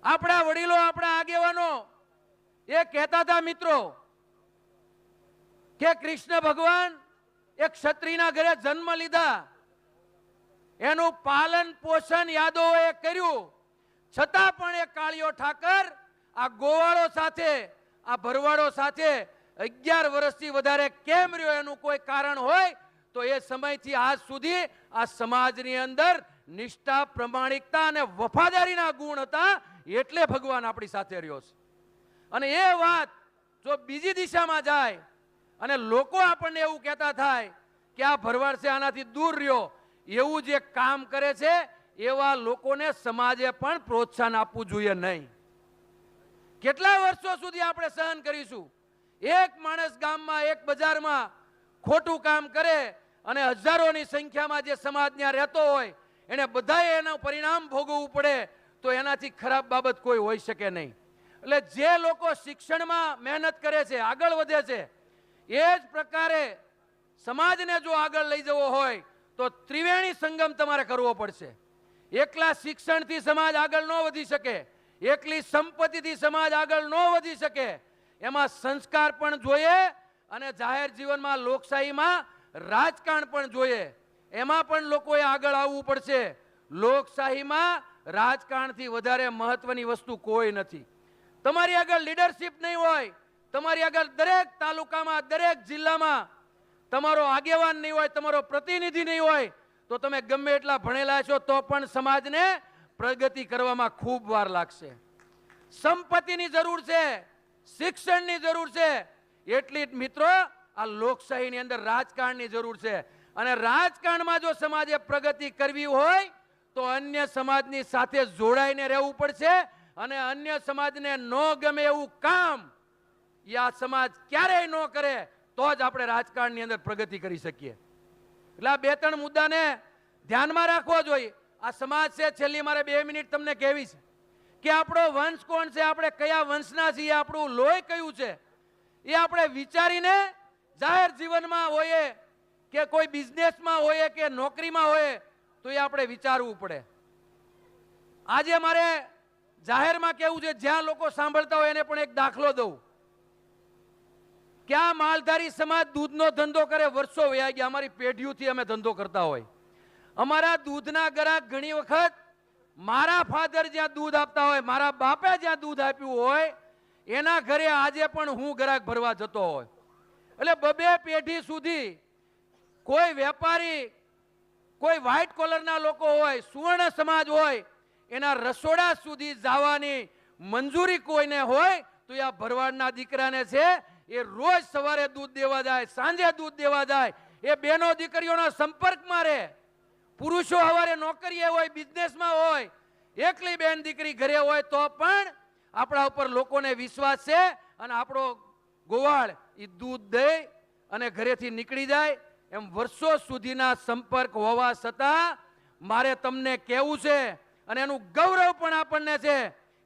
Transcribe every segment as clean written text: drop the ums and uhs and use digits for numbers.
આપણા વડીલો, આપણા આગેવાનો એ કહેતા હતા મિત્રો કે કૃષ્ણ ભગવાન એક ક્ષત્રિયના ઘરે જન્મ લીધા, એનું પાલન પોષણ યાદવોએ કર્યું, છતાં પણ એ કાળિયો ઠાકર આ ગોવાળો સાથે, આ ભરવાડો સાથે 11 વર્ષથી વધારે કેમ રહ્યો? એનું કોઈ કારણ હોય તો એ સમયથી આજ સુધી આ સમાજની અંદર નિષ્ઠા, પ્રમાણિકતા અને વફાદારીના ગુણ હતા, એટલે ભગવાન આપણી સાથે રહ્યો છે. અને એ વાત જો બીજી દિશામાં જાય અને લોકો આપણને એવું કહેતા થાય કે આ ભરવાડ છે, આનાથી દૂર રહ્યો, એવું જે કામ કરે છે એવા લોકોને સમાજે પણ પ્રોત્સાહન આપવું જોઈએ નહીં. કેટલા વર્ષો સુધી આપણે સહન કરીશું? એક માણસ ગામમાં, એક બજારમાં ખોટું કામ કરે અને હજારોની સંખ્યામાં જે સમાજ ત્યાં રહેતો હોય એને બધાએ એનું પરિણામ ભોગવવું પડે, તો એનાથી ખરાબ બાબત કોઈ હોઈ શકે નહીં. એટલે જે લોકો શિક્ષણમાં મહેનત કરે છે, આગળ વધે છે, એ જ પ્રકારે સમાજને જો આગળ લઈ જવો હોય તો ત્રિવેણી સંગમ તમારે કરવો પડશે. એકલા શિક્ષણથી સમાજ આગળ ન વધી શકે, એકલી સંપત્તિથી સમાજ આગળ ન વધી શકે. એમાં સંસ્કાર પણ જોઈએ અને જાહેર જીવનમાં, લોકશાહીમાં રાજકારણ પણ જોઈએ. એમાં પણ લોકોએ આગળ આવવું પડશે. લોકશાહીમાં રાજકારણથી વધારે મહત્વની વસ્તુ કોઈ નથી. તમારી આગળ લીડરશિપ નહીં હોય, તમારી આગળ દરેક તાલુકામાં, દરેક જિલ્લામાં તમારો આગેવાન નહીં હોય, તમારો પ્રતિનિધિ નહીં હોય, તો તમે ગમે એટલા ભણેલા છો તો પણ સમાજને પ્રગતિ કરવામાં ખૂબ વાર લાગશે. સંપત્તિની જરૂર છે, શિક્ષણની જરૂર છે, એટલી જ મિત્રો આ લોકશાહીની અંદર રાજકારણની જરૂર છે. અને રાજકારણમાં જો સમાજે પ્રગતિ કરવી હોય તો અન્ય સમાજની સાથે જોડાઈને રહેવું પડશે. અને અન્ય સમાજને ન ગમે એવું કામ આ સમાજ ક્યારેય ન કરે તો જ આપણે રાજકારણની અંદર પ્રગતિ કરી શકીએ. એટલે આ 2-3 મુદ્દાને ધ્યાનમાં રાખવો જોઈએ. આ સમાજ છે, છેલ્લી મારે 2 મિનિટ તમને કહેવી છે કે આપણો વંશ કોણ છે, આપણે કયા વંશના છીએ, આપણું લોહી કયું છે, એ આપણે વિચારીને જાહેર જીવનમાં હોઈએ કે કોઈ બિઝનેસમાં હોઈએ કે નોકરીમાં હોઈએ તો એ આપણે વિચારવું પડે. આજે મારે જાહેરમાં કહેવું છે, જ્યાં લોકો સાંભળતા હોય એને પણ એક દાખલો દઉં કે આ માલધારી સમાજ દૂધનો ધંધો કરે, વર્ષો વયા ગયા, અમારી પેઢીઓથી અમે ધંધો કરતા હોય. અમારા દૂધના ગ્રાહક ઘણી વખત મારા ફાધર જ્યાં દૂધ આપતા હોય, મારા બાપે જ્યાં દૂધ આપ્યું હોય, એના ઘરે આજે પણ હું ગ્રાહક ભરવા જતો હોય. એટલે 2 પેઢી સુધી કોઈ વેપારી, કોઈ વ્હાઇટ કોલરના લોકો હોય, સુવર્ણ સમાજ હોય, એના રસોડા સુધી જવાની મંજૂરી કોઈને હોય તો આ ભરવાડના દીકરાને છે, એ રોજ સવારે દૂધ દેવા જાય, સાંજે દૂધ દેવા જાય, એ બેનો દીકરીઓના સંપર્કમાં રહે. પુરુષો સવારે નોકરીએ હોય, બિઝનેસમાં હોય, એકલી બેન દીકરી ઘરે હોય તો પણ આપણા ઉપર લોકોને વિશ્વાસ છે અને આપણો ગોવાળ એ દૂધ દે અને ઘરેથી નીકળી જાય. એમ વર્ષો સુધીના સંપર્ક હોવા છતાં મારે તમને કહેવું છે, અને એનું ગૌરવ પણ આપણને છે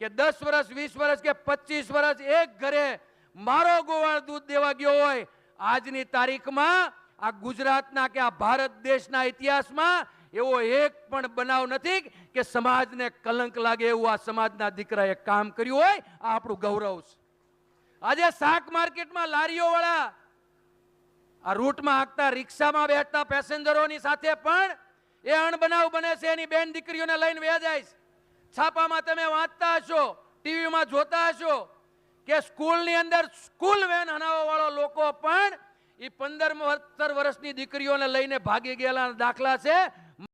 કે 10 વર્ષ, 20 વર્ષ કે 25 વર્ષ એક ઘરે મારો ગોવાળ દૂધ દેવા ગયો હોય. આજની તારીખમાં આ ગુજરાતના કે આ ભારત દેશના ઇતિહાસમાં એવો એક પણ બનાવ નથી કે સમાજને કલંક લાગે એવું આ સમાજના દીકરાએ કામ કર્યું હોય. આ આપણું ગૌરવ છે. આજે શાક માર્કેટમાં લારીઓવાળા, આ રૂટમાં હાંકતા, રિક્ષામાં બેઠતા પેસેન્જરોની સાથે પણ એ અણબનાવ બને છે. એની બેન દીકરીઓને લઈને વયા જાય છે. છાપામાં તમે વાંચતા હશો, ટીવીમાં જોતા હશો કે સ્કૂલની અંદર સ્કૂલ વેન હનાવવા વાળો લોકો પણ એ 15-17 વર્ષની દીકરીઓને લઈને ભાગી ગયેલા દાખલા છે.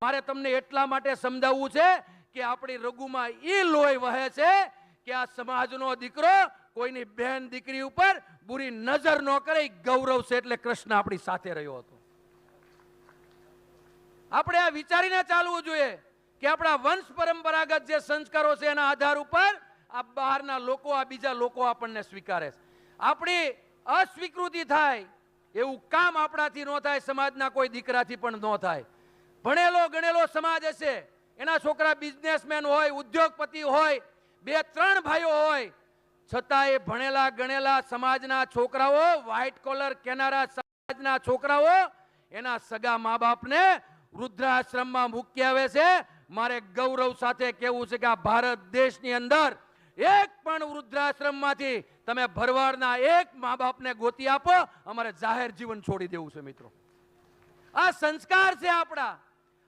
મારે તમને એટલા માટે સમજાવવું છે કે આપણી રગુમાં એ લોહી વહે છે કે આ સમાજનો દીકરો કોઈની બહેન દીકરી ઉપર બુરી નજર ન કરે, ગૌરવ છે. એટલે કૃષ્ણ આપણી સાથે રહ્યો હતો. આપણે આ વિચારીને ચાલવું જોઈએ કે આપણા વંશ પરંપરાગત જે સંસ્કારો છે એના આધાર ઉપર આ બહારના લોકો, આ બીજા લોકો આપણને સ્વીકારે છે. આપણી અસ્વીકૃતિ થાય એવું કામ આપણાથી ન થાય, સમાજના કોઈ દીકરાથી પણ ન થાય. ભણેલો ગણેલો સમાજ હશે, એના છોકરા બિઝનેસમેન હોય, ઉદ્યોગપતિ હોય, 2-3 ભાઈઓ હોય, છતાં એ ભણેલા ગણેલા સમાજના છોકરાઓ, વ્હાઇટ કોલર કેનારા સમાજના છોકરાઓ એના સગા મા બાપને વૃદ્ધાશ્રમમાં મૂકી આવે છે. મારે ગૌરવ સાથે કહેવું છે કે આ ભારત દેશની અંદર એક પણ વૃદ્ધાશ્રમમાંથી તમે ભરવાડના એક મા બાપને ગોતી આપો, અમારે જાહેર જીવન છોડી દેવું છે. મિત્રો, આ સંસ્કાર છે આપણા.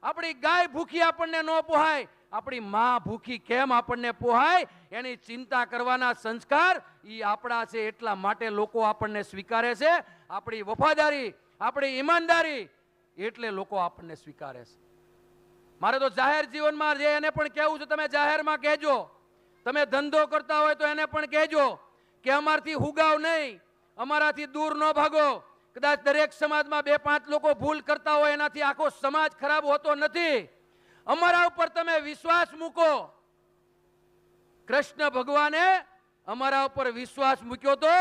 આપણી ગાય ભૂખી આપણને ન પોહાય, આપણી મા ભૂખી કેમ આપણને પોહાય એની ચિંતા કરવાના સંસ્કાર ઈ આપણા છે. એટલા માટે લોકો આપણને સ્વીકારે છે. આપણી વફાદારી, આપણી ઈમાનદારી એટલે લોકો આપણને સ્વીકારે છે. મારે તો જાહેર જીવનમાં જે એને પણ કહેવું છે, તમે જાહેરમાં કહેજો. તમે ધંધો કરતા હોય તો એને પણ કહેજો કે અમારથી હુગાવ નહીં, અમારાથી દૂર ન ભાગો. કદાચ દરેક સમાજમાં 2-5 લોકો ભૂલ કરતા હોય, એનાથી આખો સમાજ ખરાબ હોતો નથી. અમારા ઉપર તમે વિશ્વાસ મૂકો. કૃષ્ણ ભગવાને અમારા ઉપર વિશ્વાસ મૂક્યો તો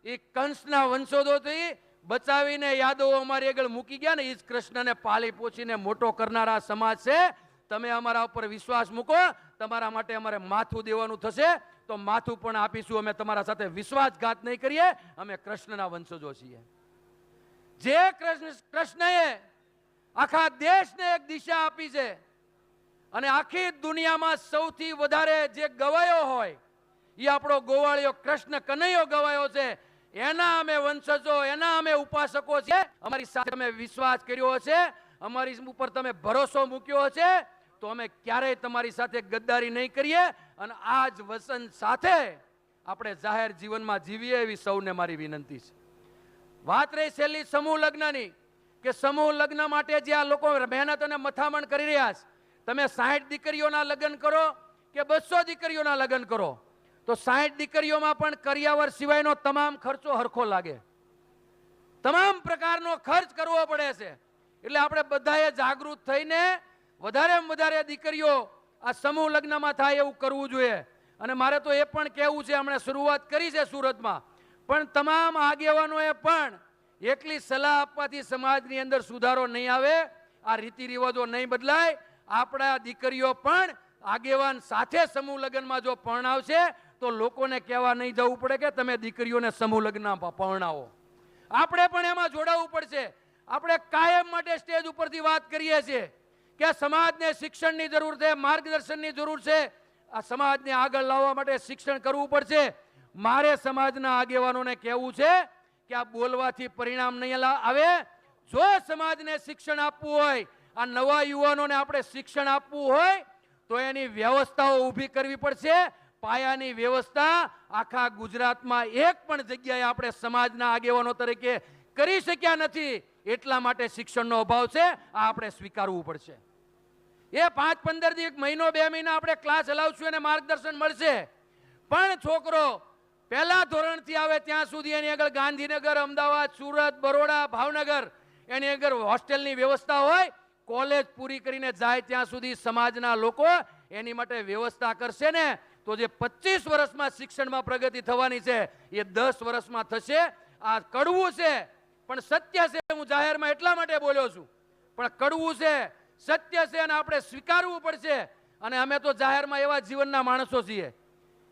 એ કંસના વંશજોથી બચાવીને યાદવો અમારી આગળ મૂકી ગયા ને, એ જ કૃષ્ણને પાલી પોછીને મોટો કરનારા સમાજ છે. તમે અમારા ઉપર વિશ્વાસ મૂકો, તમારા માટે અમારે માથું દેવાનું થશે તો માથું પણ આપીશું. અમે તમારા સાથે વિશ્વાસઘાત નહીં કરીએ. અમે કૃષ્ણના વંશજો છીએ. જે કૃષ્ણએ આખા દેશને એક દિશા આપી છે અને આખી દુનિયામાં સૌથી વધારે જે ગવાયો હોય એ આપણો ગોવાળિયો કૃષ્ણ કનૈયો ગવાયો છે. એના અમે વંશજો, એના અમે ઉપાસકો છીએ. અમારી સાથે તમે વિશ્વાસ કર્યો છે, અમારી ઉપર તમે ભરોસો મૂક્યો છે, તો અમે ક્યારેય તમારી સાથે ગદ્દારી નહીં કરીએ. અને આ જ વચન સાથે આપણે જાહેર જીવનમાં જીવીએ એવી સૌને મારી વિનંતી છે. વાત રહી છેલ્લી સમૂહ લગ્નની, કે સમૂહ લગ્ન માટે જે આ લોકો મહેનત અને મથામણ કરી રહ્યા છે, તમે 60 દીકરીઓના લગ્ન કરો કે 200 દીકરીઓના લગ્ન કરો, તો 60 દીકરીઓમાં પણ કરિયાવર સિવાયનો તમામ ખર્ચો હરખો લાગે. તમામ પ્રકારનો ખર્ચ કરવો પડે છે. એટલે આપણે બધાએ જાગૃત થઈને વધારેમાં વધારે દીકરીઓ આ સમૂહ લગ્નમાં થાય એવું કરવું જોઈએ. અને મારે તો એ પણ કહેવું છે, હમણાં શરૂઆત કરી છે સુરતમાં, પણ તમામ આગેવાનોએ પણ એકલી સલાહ આપવાથી સમાજની અંદર સુધારો નહીં આવે, આ રીતિ રિવાજો નહીં બદલાય. આપણા દીકરીઓ પણ આગેવાન સાથે સમૂહ લગ્નમાં જો પરણાવશે તો લોકોને કહેવા નહીં જવું પડે કે તમે દીકરીઓને સમૂહ લગ્ન પરણાવો. આપણે પણ એમાં જોડાવવું પડશે. આપણે કાયમ માટે સ્ટેજ ઉપરથી વાત કરીએ છીએ કે સમાજને શિક્ષણની જરૂર છે, માર્ગદર્શનની જરૂર છે. આ સમાજને આગળ લાવવા માટે શિક્ષણ કરવું પડશે. મારે સમાજના આગેવાનોને કહેવું છે કે આ બોલવાથી પરિણામ નહીં આવે. જો સમાજને શિક્ષણ આપવું હોય, આ નવા યુવાનોને આપણે શિક્ષણ આપવું હોય તો એની વ્યવસ્થાઓ ઊભી કરવી પડશે. પાયાની વ્યવસ્થા આખા ગુજરાતમાં એક પણ જગ્યાએ આપણે સમાજના આગેવાનો તરીકે કરી શક્યા નથી. એટલા માટે શિક્ષણનો અભાવ છે. આ આપણે સ્વીકારવું પડશે. એ 5-15 દિવસ, મહિનો 2 મહિના આપણે ક્લાસ હલાવશું અને માર્ગદર્શન મળશે. પણ છોકરો પહેલા ધોરણથી આવે ત્યાં સુધી એની આગળ ગાંધીનગર, અમદાવાદ, સુરત, બરોડા, ભાવનગર એની આગળ હોસ્ટેલની વ્યવસ્થા હોય. કોલેજ પૂરી કરીને જાય ત્યાં સુધી સમાજના લોકો એની માટે વ્યવસ્થા કરશે ને, તો જે 25 વર્ષમાં શિક્ષણમાં પ્રગતિ થવાની છે એ 10 વર્ષમાં થશે. આ કડવું છે પણ સત્ય છે. હું જાહેરમાં એટલા માટે બોલ્યો છું, પણ કડવું છે, સત્ય છે અને આપણે સ્વીકારવું પડશે. અને અમે તો જાહેરમાં એવા જીવનના માણસો છીએ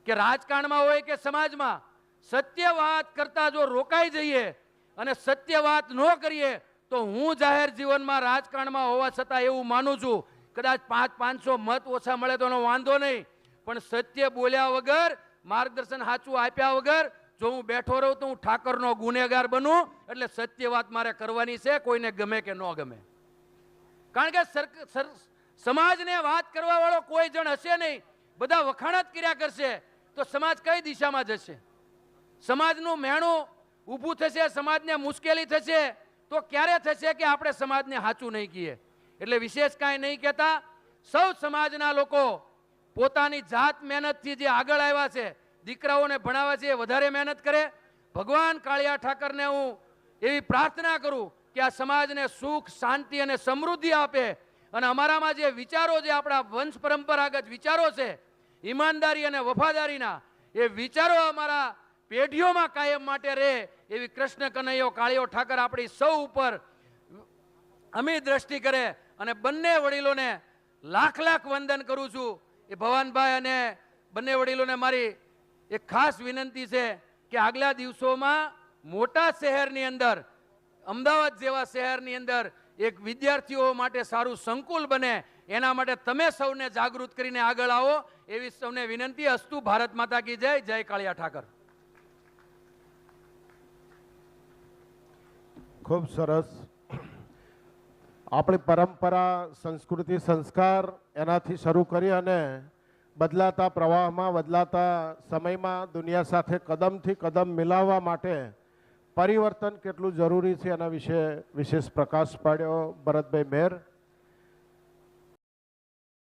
કે રાજકારણમાં હોય કે સમાજમાં સત્ય વાત કરતા જો રોકાઈ જઈએ અને સત્ય વાત ન કરીએ તો હું જાહેર જીવનમાં રાજકારણમાં હોવા છતાં એવું માનું છું, કદાચ 500-500 મત ઓછા મળે તો એનો વાંધો નહીં, પણ સત્ય બોલ્યા વગર, માર્ગદર્શન સાચું આપ્યા વગર જો હું બેઠો રહું તો હું ઠાકરનો ગુનેગાર બનું. એટલે સત્ય વાત મારે કરવાની છે, કોઈને ગમે કે ન ગમે. કારણ કે સમાજને વાત કરવા વાળો કોઈ જણ હશે નહીં. બધા વખાણ જ કર્યા કરશે તો સમાજ કઈ દિશામાં જશે? સમાજનું મેણું ઊભું થશે, સમાજને મુશ્કેલી થશે તો ક્યારે થશે કે આપણે સમાજને સાચું નહીં કહીએ. એટલે વિશેષ કાંઈ નહીં કહેતા. સૌ સમાજના લોકો પોતાની જાત મહેનતથી જે આગળ આવ્યા છે, દીકરાઓને ભણાવ્યા છે, એ વધારે મહેનત કરે. ભગવાન કાળિયા ઠાકરને હું એવી પ્રાર્થના કરું કે આ સમાજને સુખ, શાંતિ અને સમૃદ્ધિ આપે. અને અમારામાં જે વિચારો, જે આપણા વંશ પરંપરાગત વિચારો છે, ઈમાનદારી અને વફાદારીના, એ વિચારો અમારા પેઢીઓમાં કાયમ માટે રહે એવી કૃષ્ણ કનૈયો કાળિયો ઠાકર આપણી સૌ ઉપર અમી દ્રષ્ટિ કરે. અને બંને વડીલોને લાખ લાખ વંદન કરું છું. એ ભવાનભાઈ અને બંને વડીલોને મારી એક ખાસ વિનંતી છે કે આગલા દિવસોમાં મોટા શહેરની અંદર, અમદાવાદ જેવા શહેરની અંદર એક વિદ્યાર્થીઓ માટે સારું સંકુલ બને એના માટે તમે સૌને જાગૃત કરીને આગળ આવો એવી સૌને વિનંતી. અસ્તુ. ભારત માતા કી જય. જય કાળિયા ઠાકર. ખૂબ સરસ. આપણી પરંપરા, સંસ્કૃતિ, સંસ્કાર એનાથી શરૂ કરી અને બદલાતા પ્રવાહમાં, બદલાતા સમયમાં દુનિયા સાથે કદમથી કદમ મિલાવવા માટે પરિવર્તન કેટલું જરૂરી છે એના વિશે વિશેષ પ્રકાશ પાડ્યો ભરતભાઈ મેર.